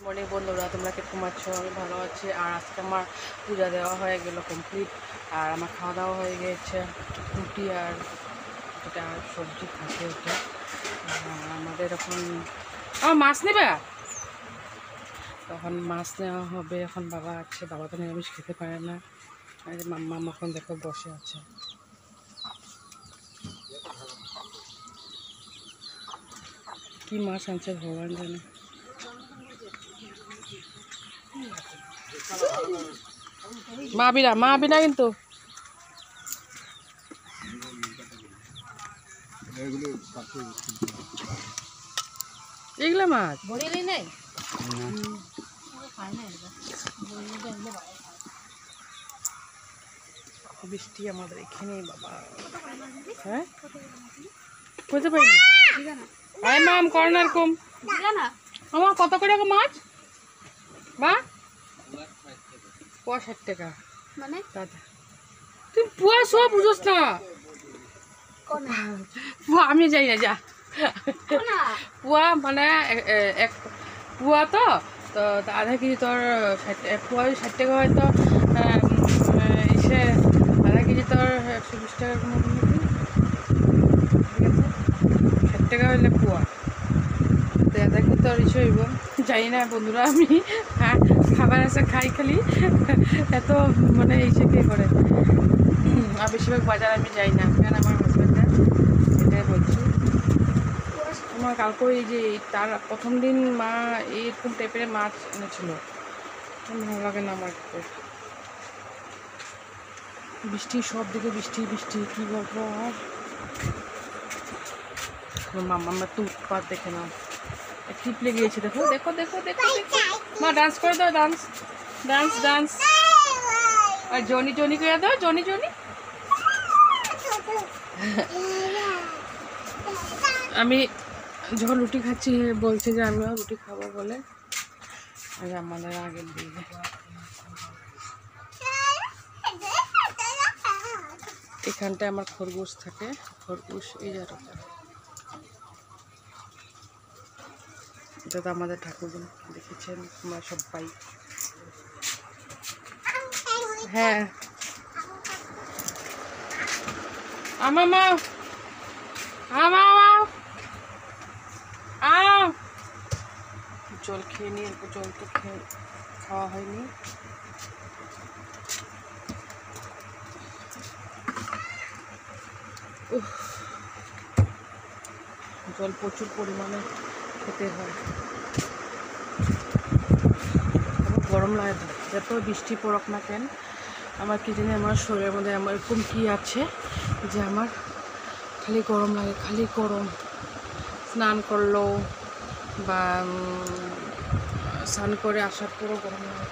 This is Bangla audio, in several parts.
মর্নিং বন্ধুরা, তোমরা কিরকম আছো? আমি ভালো আছি। আর আজকে আমার পূজা দেওয়া হয়ে গেল কমপ্লিট। আর আমার খাওয়া দাওয়া হয়ে গিয়েছে, রুটি আর যেটা সবজি থাকে ওটা। আমাদের এখন মাছ নেবে, তখন মাছ নেওয়া হবে। এখন বাবা আছে, বাবা তো নিরামিষ খেতে পারে না। আর মাম্মা এখন দেখো বসে আছে। কি মাছ আনছে ভগবান জানে। মা বিনা কিন্তু এগুলো মাছ নাই বৃষ্টি আমাদের এখানে বাবা। হ্যাঁ বুঝতে পারিনি। আরে মাম কর্নার কম আমার কত করে মাছ মা? 60 টাকা মানে দাদা। তুই পুয়া সব বুঝোস না। পুয়া আমি যাই না, যা। পুয়া মানে এক পুয়া তো তো আধা কেজি তোর পুয়া 60 টাকা হয়তো এসে আধা কেজি তোর 120 টাকার মতো। ঠিক আছে, 60 টাকা হইলে পুয়া তো আধা কেজি তোর ইসে হইব। জানি না বন্ধুরা, আমি খাবার আছে খাই খালি এত মানে ইসে কে করে। আর বেশিরভাগ বাজার আমি যাই না, কারণ আমার হাজব্যান্ডের এটাই বলছি। আমার কালকে এই যে তার প্রথম দিন মা এরকম টাইপের মাছ এনেছিল, ভালো লাগে না আমার। বৃষ্টি সব দিকে বৃষ্টি বৃষ্টি, কী বলবো। আর মাম্মা তো উৎপাত দেখে নাও, টিপ লেগে গিয়েছে। দেখো দেখো দেখো দেখো দেখো মা ডান্স করে দাও, ডান্স ডান্স ডান্স। আর জনি জনি করে দাও, জনি জনি। আমি যখন রুটি খাচ্ছি বলছে যে আমিও রুটি খাবো বলে। আর আমাদের আগের দিকে এখানটায় আমার খরগোশ থাকে, খরগোশ এই জায়গাটা। এটা তো আমাদের ঠাকুরজন, দেখেছেন তোমরা সবাই। হ্যাঁ আমার মা জল খেয়ে নিয়ে, জল তো খাওয়া হয়নি। জল প্রচুর পরিমাণে খেতে হয়। আমার গরম লাগে, যত বৃষ্টি পড়ক না কেন আমার কি জানি আমার শরীরের মধ্যে আমার এরকম কী আছে যে আমার খালি গরম লাগে, খালি গরম। স্নান করলেও বা স্নান করে আসার পরও গরম লাগে।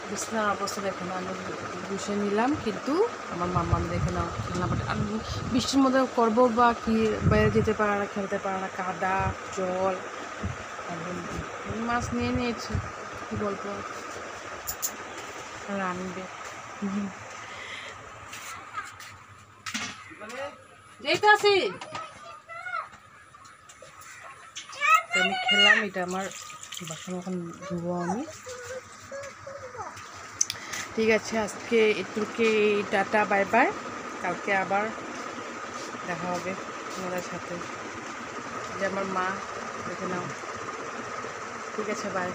বিছানার অবস্থা দেখে না, আমি বসে নিলাম কিন্তু আমার মাম্মা দেখে নাও খেলনাপাটি। আমি বৃষ্টির মধ্যে করবো বা কি, বাইরে যেতে পারে না, খেলতে পারে না, কাদা জল। মাছ নিয়ে নিয়েছে, কী বলবো, রানবে। আমি খেলাম, এটা আমার বাসন এখন ধুবো আমি। ঠিক আছে, আজকে একটুকে টাটা বাই বাই। কালকে আবার দেখা হবে তোমাদের সাথে। যে আমার মা দেখে নাও। ঠিক আছে, বাই।